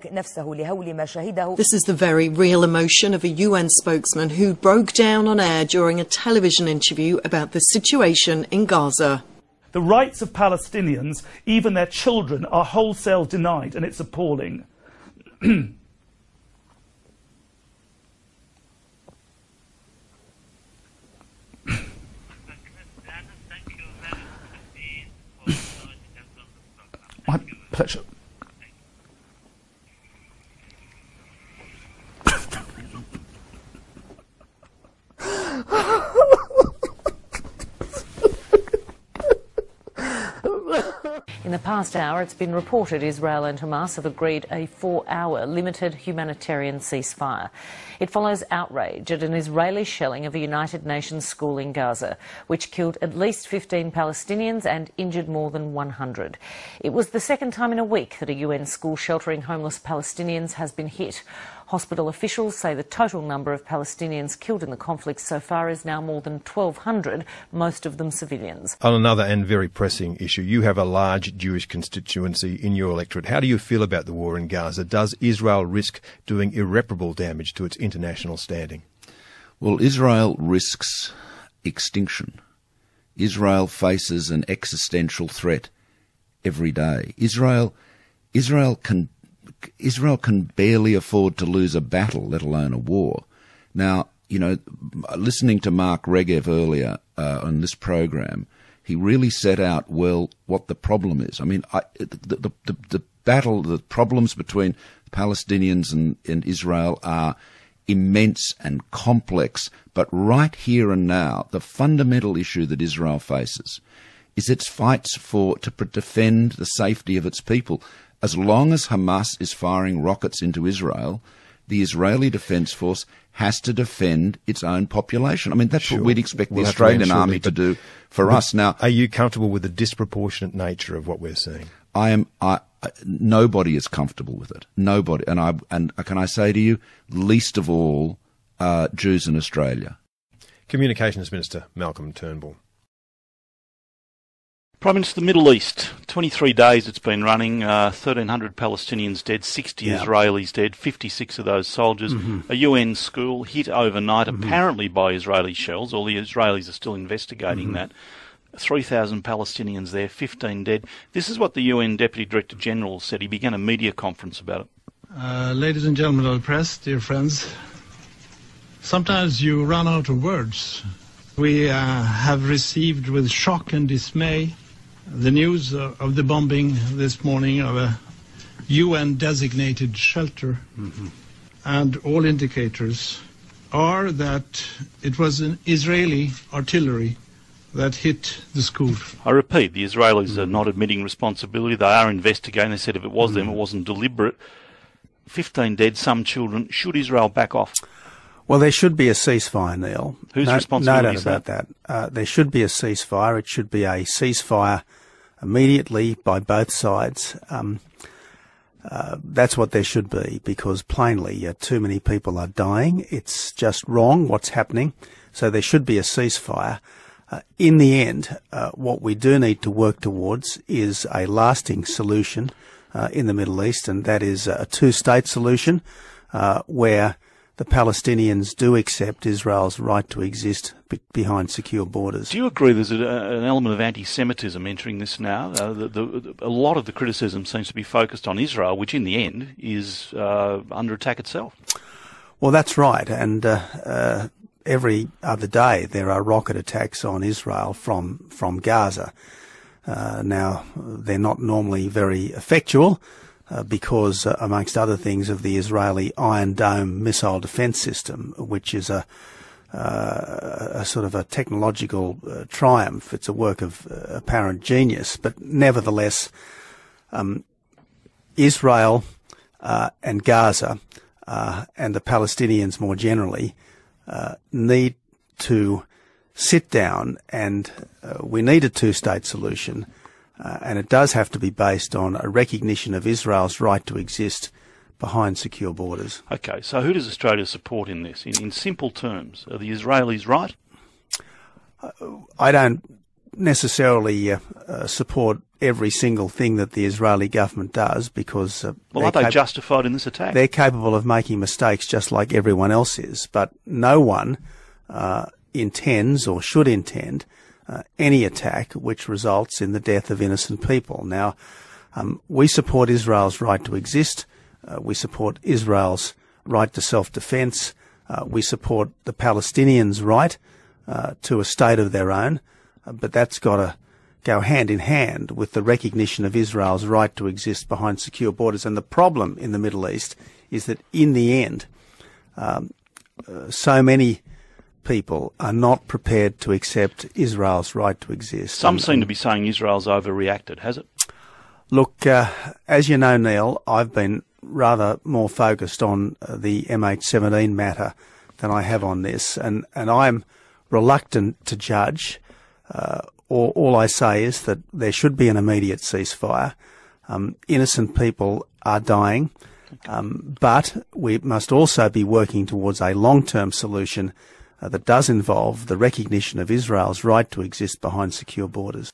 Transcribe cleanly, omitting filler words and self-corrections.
This is the very real emotion of a UN spokesman who broke down on air during a television interview about the situation in Gaza. The rights of Palestinians, even their children, are wholesale denied, and it's appalling. My pleasure. In the past hour, it's been reported Israel and Hamas have agreed a 4-hour limited humanitarian ceasefire. It follows outrage at an Israeli shelling of a United Nations school in Gaza, which killed at least 15 Palestinians and injured more than 100. It was the second time in a week that a UN school sheltering homeless Palestinians has been hit. Hospital officials say the total number of Palestinians killed in the conflict so far is now more than 1,200, most of them civilians. On another and very pressing issue, you have a large Jewish constituency in your electorate. How do you feel about the war in Gaza? Does Israel risk doing irreparable damage to its international standing? Well, Israel risks extinction. Israel faces an existential threat every day. Israel can barely afford to lose a battle, let alone a war. Now, you know, listening to Mark Regev earlier on this program, he really set out well what the problem is. I mean, the battle, the problems between Palestinians and Israel are immense and complex, but right here and now, the fundamental issue that Israel faces is its fights to defend the safety of its people. As long as Hamas is firing rockets into Israel, the Israeli Defence Force has to defend its own population. I mean, that's what we'd expect the Australian Army to do for us. Now, are you comfortable with the disproportionate nature of what we're seeing? Nobody is comfortable with it. Nobody. And can I say to you, least of all, Jews in Australia. Communications Minister Malcolm Turnbull. Prime Minister, the Middle East, 23 days it's been running, 1,300 Palestinians dead, 60 Israelis dead, 56 of those soldiers. A UN school hit overnight, apparently by Israeli shells, all the Israelis are still investigating that. 3,000 Palestinians there, 15 dead. This is what the UN Deputy Director-General said. He began a media conference about it. Ladies and gentlemen of the press, dear friends, sometimes you run out of words. We have received with shock and dismay the news of the bombing this morning of a UN-designated shelter, and all indicators are that it was an Israeli artillery that hit the school. I repeat, the Israelis are not admitting responsibility. They are investigating. They said if it was them, it wasn't deliberate. 15 dead, some children. Should Israel back off? Well, there should be a ceasefire, Neil. Whose responsibility is that? No doubt about that. There should be a ceasefire. It should be a ceasefire immediately by both sides. That's what there should be, because plainly too many people are dying. It's just wrong what's happening. So there should be a ceasefire. In the end, what we do need to work towards is a lasting solution in the Middle East, and that is a two-state solution where the Palestinians do accept Israel's right to exist behind secure borders. Do you agree there's an element of anti-Semitism entering this now? A lot of the criticism seems to be focused on Israel, which in the end is under attack itself. Well, that's right, and every other day there are rocket attacks on Israel from Gaza. Now, they're not normally very effectual, because, amongst other things, of the Israeli Iron Dome missile defence system, which is a sort of a technological triumph. It's a work of apparent genius, but nevertheless, Israel and Gaza and the Palestinians more generally need to sit down, and we need a two-state solution. And it does have to be based on a recognition of Israel's right to exist behind secure borders. Okay, so who does Australia support in this? In simple terms, are the Israelis right? I don't necessarily support every single thing that the Israeli government does, because well, are they justified in this attack? They're capable of making mistakes just like everyone else is, but no one intends or should intend any attack which results in the death of innocent people. Now, we support Israel's right to exist. We support Israel's right to self-defense. We support the Palestinians' right to a state of their own, but that's got to go hand in hand with the recognition of Israel's right to exist behind secure borders. And the problem in the Middle East is that in the end, so many people are not prepared to accept Israel's right to exist. Some seem to be saying Israel's overreacted, has it? Look, as you know, Neil, I've been rather more focused on the MH17 matter than I have on this, and I'm reluctant to judge. All I say is that there should be an immediate ceasefire. Innocent people are dying, but we must also be working towards a long-term solution that does involve the recognition of Israel's right to exist behind secure borders.